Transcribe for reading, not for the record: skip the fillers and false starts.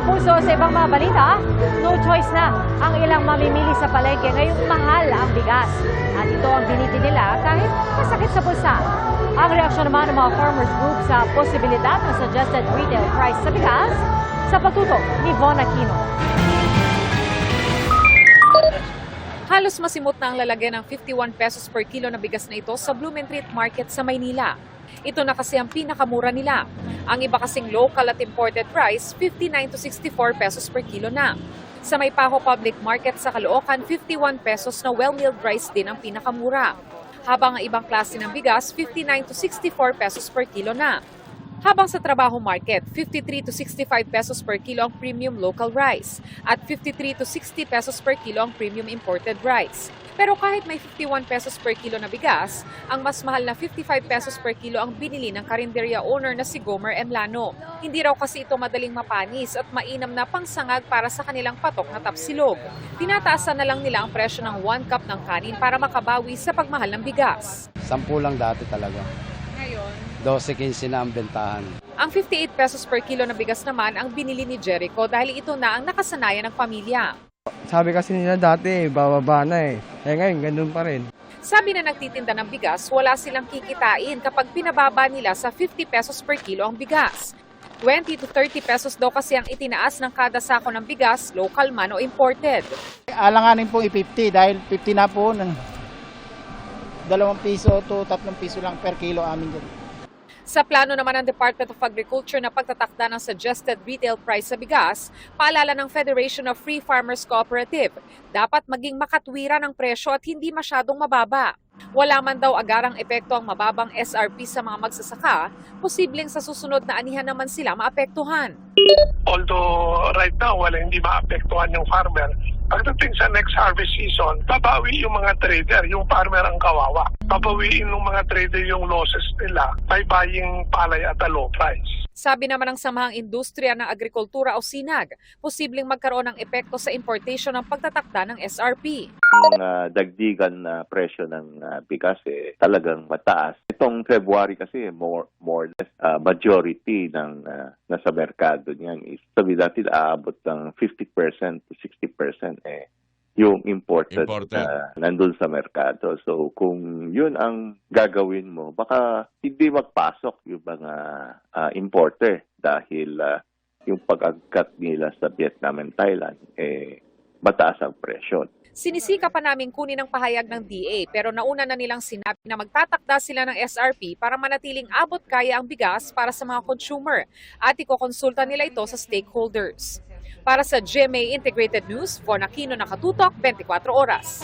kapuso, sa ibang mga balita, no choice na ang ilang mamimili sa palengke ngayong mahal ang bigas. At ito ang biniti nila kahit masakit sa bulsa. Ang reaksyon naman ng mga farmers group sa posibilidad ng suggested retail price sa bigas sa pagtutok ni Von Aquino. Halos masimot na ang lalagyan ng 51 pesos per kilo na bigas na ito sa Blumentritt Market sa Maynila. Ito na kasi ang pinakamura nila. Ang iba kasing local at imported price, 59 to 64 pesos per kilo na. Sa Maypaho Public Market sa Caloocan, 51 pesos na well-milled rice din ang pinakamura. Habang ang ibang klase ng bigas, 59 to 64 pesos per kilo na. Habang sa Trabaho Market, 53 to 65 pesos per kilo ang premium local rice at 53 to 60 pesos per kilo ang premium imported rice. Pero kahit may 51 pesos per kilo na bigas, ang mas mahal na 55 pesos per kilo ang binili ng karinderya owner na si Gomer Emlano. Hindi raw kasi ito madaling mapanis at mainam na pangsangag para sa kanilang patok na tapsilog. Tinataasan na lang nila ang presyo ng 1 cup ng kanin para makabawi sa pagmahal ng bigas. 10 lang dati talaga. Ngayon, 12-15 na ang bentahan. ang 58 pesos per kilo na bigas naman ang binili ni Jericho dahil ito na ang nakasanayan ng pamilya. Sabi kasi nila dati, bababa na eh. Ngayon, ganun pa rin. Sabi na nagtitinda ng bigas, wala silang kikitain kapag pinababa nila sa 50 pesos per kilo ang bigas. 20 to 30 pesos daw kasi ang itinaas ng kada sako ng bigas, local man o imported. Alanganin po i-50 dahil 50 na po ng 2 piso to 3 piso lang per kilo amin dyan. Sa plano naman ng Department of Agriculture na pagtatakda ng suggested retail price sa bigas, paalala ng Federation of Free Farmers Cooperative, dapat maging makatwiran ang presyo at hindi masyadong mababa. Wala man daw agarang epekto ang mababang SRP sa mga magsasaka, posibleng sa susunod na anihan naman sila maapektuhan. Although right now hindi maapektuhan yung farmer, pagdating sa next harvest season, babawi yung mga trader, yung farmer ang kawawa. Babawiin ng mga trader yung losses nila by buying palay at a low price. Sabi naman ng Samahang Industriya ng Agrikultura o SINAG, posibleng magkaroon ng epekto sa importation ng pagtatakda ng SRP. Ang dagdigan na presyo ng bigas talagang mataas. Itong February kasi more or less majority ng nasa merkado niyan is sabi natin aabot ng 50% to 60% yung imported. Nandun sa merkado. So kung yun ang gagawin mo, baka hindi magpasok yung mga importer dahil yung pag-agkat nila sa Vietnam and Thailand mataas ang presyo. Sinisika pa namin kunin ang pahayag ng DA pero nauna na nilang sinabi na magtatakda sila ng SRP para manatiling abot kaya ang bigas para sa mga consumer at ikokonsulta nila ito sa stakeholders. Para sa GMA Integrated News, Von Aquino, Nakatutok, 24 Oras.